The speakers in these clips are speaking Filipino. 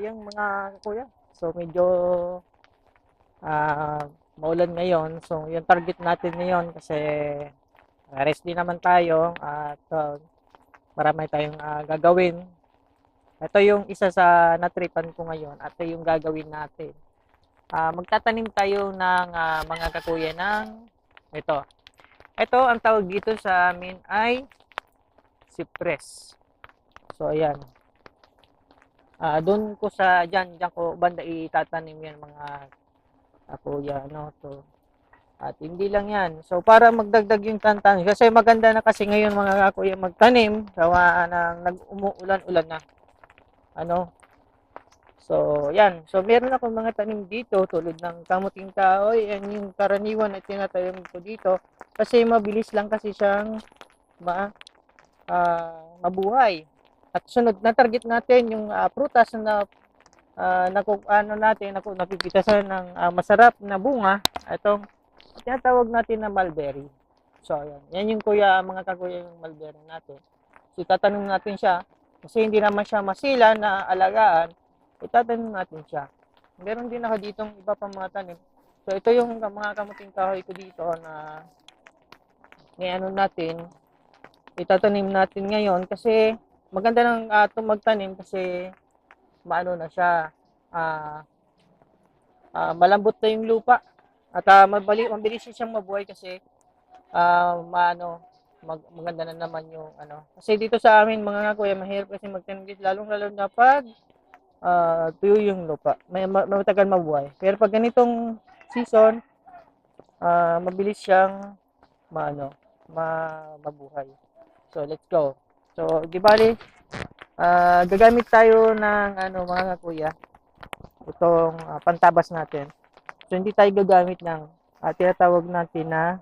yung mga kuya. So medyo maulan ngayon. So yung target natin ngayon kasi rest din naman tayo at marami tayong gagawin. Ito yung isa sa natripan ko ngayon at ito yung gagawin natin. Magtatanim tayo ng mga kakuya ng ito. Ito ang tawag dito sa amin ay cypress. So ayan. Doon ko sa diyan ko banda itatanim yan mga kakuya no. So at hindi lang yan. So para magdagdag yung tantang kasi maganda na kasi ngayon mga kakuya magtanim gawa ng nag-umuulan-ulan na. Ano? So, yan. So, meron ako mga tanim dito tulad ng kamuting kahoy. Yan yung karaniwan na tinatanim ko dito. Kasi mabilis lang kasi siyang mabuhay. At sunod na target natin yung prutas na napipitasan ng masarap na bunga. Itong tinatawag natin na mulberry. So, yan. Yan yung mga kakuya yung mulberry natin. So, itatanong natin siya. Kasi hindi naman siya masila na alagaan, itatanim natin siya. Meron din ako ditong iba pang mga tanim. So, ito yung mga kamuting kahoy ko dito na natin, itatanim natin ngayon kasi maganda ng magtanim kasi maano na siya, malambot na yung lupa at mabilis siyang mabuhay kasi maganda na naman yung kasi dito sa amin mga kuya mahirap kasi magtanim dito lalo na pag tuyo yung lupa matagal mabuhay pero pag ganitong season mabilis siyang mabuhay. So let's go. So di bali gagamit tayo ng mga kuya itong pantabas natin. So hindi tayo gagamit ng tinatawag natin na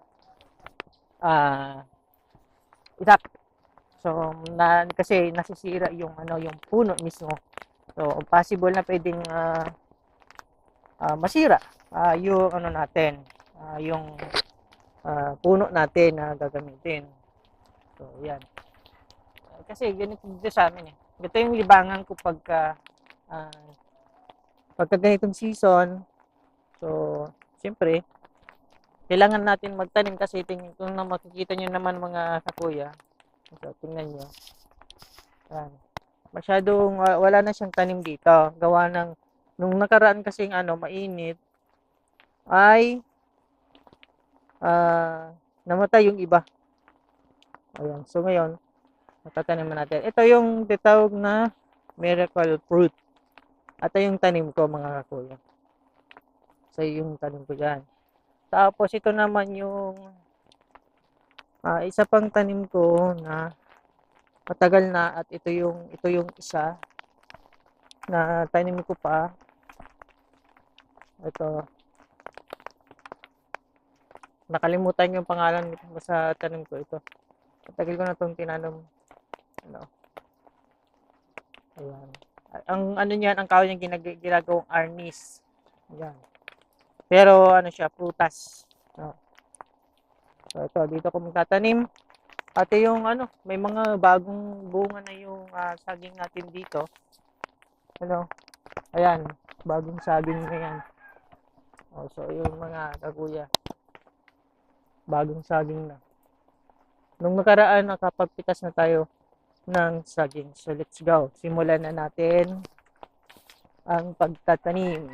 itak. So kasi nasisira yung yung puno mismo. So possible na pwedeng masira yung natin, yung puno natin na gagamitin. So yan. Kasi ganito dito sa amin eh. Ito yung libangan ko pagka ganitong season. So siyempre kailangan natin magtanim kasi kung makikita nyo naman mga kakuya. So, tingnan nyo. Yan. Masyadong wala na siyang tanim dito. Gawa ng nung nakaraan kasing mainit ay namatay yung iba. Ayan. So ngayon, natatanim natin. Ito yung tinatawag na miracle fruit. At ito yung tanim ko mga kakuya. So yung tanim ko dyan. Tapos ito naman yung isa pang tanim ko na matagal na at ito yung isa na tanim ko pa. Ito. Nakalimutan yung pangalan nito sa tanim ko ito. Matagal ko na itong tinanom. Ayan. Ang niyan, ang kahoy niya ginagawang arnis. Ayan. Pero siya, prutas. No. So ito, dito ko magtatanim. At yung may mga bagong bunga na yung saging natin dito. Ayan, bagong saging na yan. So yung mga kakuya, bagong saging na. Nung nakaraan, nakapagpitas na tayo ng saging. So let's go. Simulan na natin ang pagtatanim.